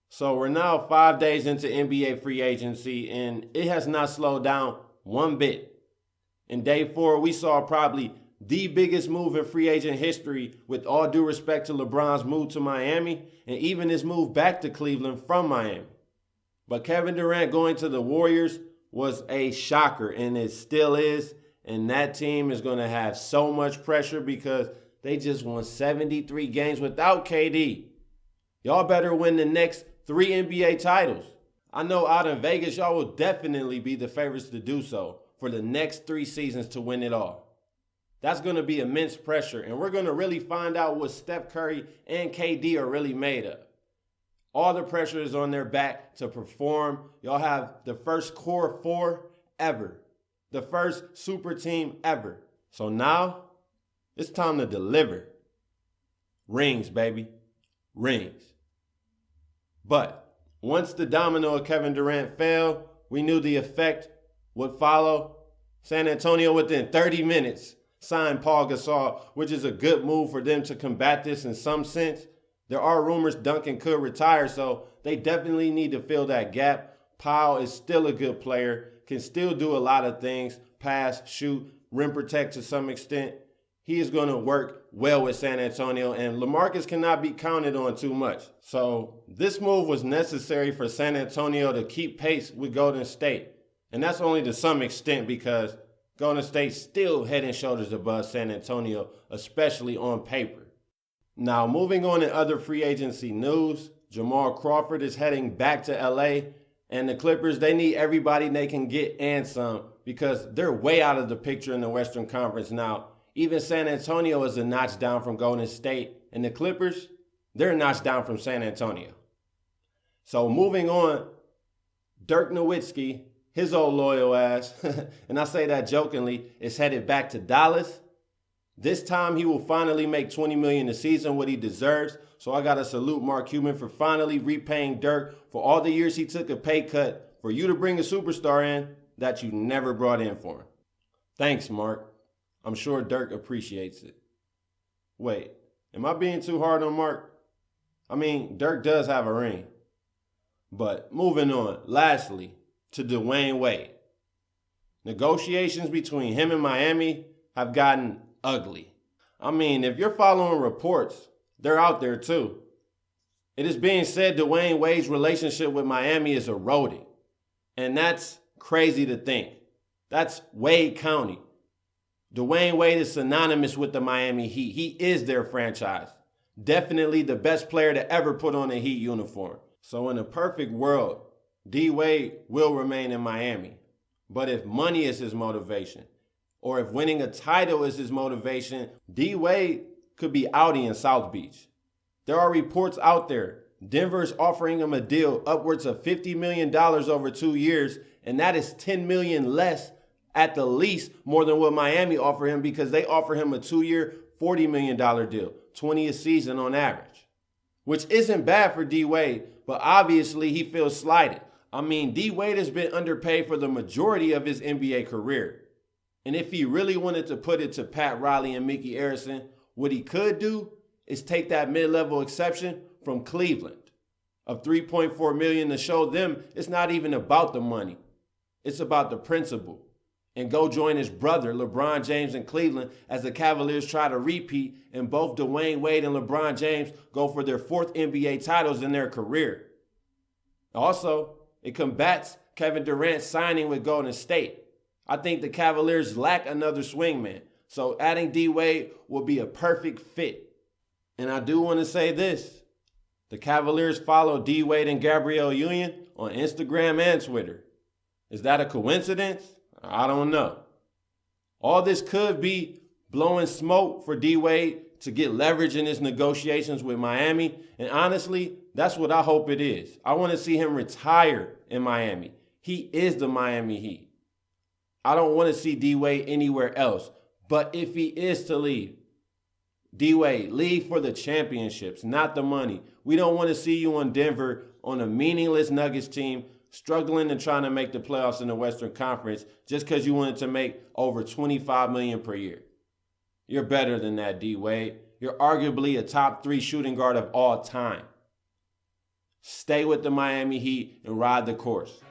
So we're now 5 days into NBA free agency, and it has not slowed down one bit. In day 4, we saw probably the biggest move in free agent history, with all due respect to LeBron's move to Miami and even his move back to Cleveland from Miami. But Kevin Durant going to the Warriors was a shocker, and it still is. And that team is going to have so much pressure because they just won 73 games without KD. Y'all better win the next 3 NBA titles. I know out in Vegas, y'all will definitely be the favorites to do so for the next 3 seasons to win it all. That's going to be immense pressure, and we're going to really find out what Steph Curry and KD are really made of. All the pressure is on their back to perform. Y'all have the first core 4 ever. The first super team ever. So now, it's time to deliver. Rings, baby. Rings. But once the domino of Kevin Durant fell, we knew the effect would follow. San Antonio, within 30 minutes, signed Pau Gasol, which is a good move for them to combat this in some sense. There are rumors Duncan could retire, so they definitely need to fill that gap. Pau is still a good player, can still do a lot of things, pass, shoot, rim protect to some extent. He is going to work well with San Antonio, and LaMarcus cannot be counted on too much. So this move was necessary for San Antonio to keep pace with Golden State. And that's only to some extent because Golden State's still head and shoulders above San Antonio, especially on paper. Now, moving on in other free agency news, Jamal Crawford is heading back to LA, and the Clippers, they need everybody they can get and some because they're way out of the picture in the Western Conference now. Even San Antonio is a notch down from Golden State, and the Clippers, they're a notch down from San Antonio. So moving on, Dirk Nowitzki, his old loyal ass, and I say that jokingly, is headed back to Dallas. This time he will finally make $20 million a season, what he deserves. So I got to salute Mark Cuban for finally repaying Dirk for all the years he took a pay cut for you to bring a superstar in that you never brought in for him. Thanks, Mark. I'm sure Dirk appreciates it. Wait, am I being too hard on Mark? I mean, Dirk does have a ring. But moving on, lastly, to Dwyane Wade. Negotiations between him and Miami have gotten ugly. I mean, if you're following reports, they're out there too. It is being said Dwyane Wade's relationship with Miami is eroding. And that's crazy to think. That's Wade County. Dwyane Wade is synonymous with the Miami Heat. He is their franchise. Definitely the best player to ever put on a Heat uniform. So in a perfect world, D Wade will remain in Miami. But if money is his motivation, or if winning a title is his motivation, D Wade could be outie in South Beach. There are reports out there. Denver is offering him a deal upwards of $50 million over 2 years, and that is $10 million less at the least more than what Miami offer him because they offer him a 2-year, $40 million deal, 20 a season on average, which isn't bad for D Wade, but obviously he feels slighted. I mean, D Wade has been underpaid for the majority of his NBA career. And if he really wanted to put it to Pat Riley and Mickey Arison, what he could do is take that mid-level exception from Cleveland of $3.4 million to show them it's not even about the money. It's about the principle. And go join his brother, LeBron James, in Cleveland as the Cavaliers try to repeat and both Dwyane Wade and LeBron James go for their 4th NBA titles in their career. Also, it combats Kevin Durant signing with Golden State. I think the Cavaliers lack another swingman. So adding D Wade will be a perfect fit. And I do want to say this. The Cavaliers follow D Wade and Gabrielle Union on Instagram and Twitter. Is that a coincidence? I don't know. All this could be blowing smoke for D Wade to get leverage in his negotiations with Miami. And honestly, that's what I hope it is. I want to see him retire in Miami. He is the Miami Heat. I don't want to see D Wade anywhere else. But if he is to leave, D Wade, leave for the championships, not the money. We don't want to see you on Denver on a meaningless Nuggets team struggling and trying to make the playoffs in the Western Conference just because you wanted to make over $25 million per year. You're better than that, D Wade. You're arguably a top 3 shooting guard of all time. Stay with the Miami Heat and ride the course.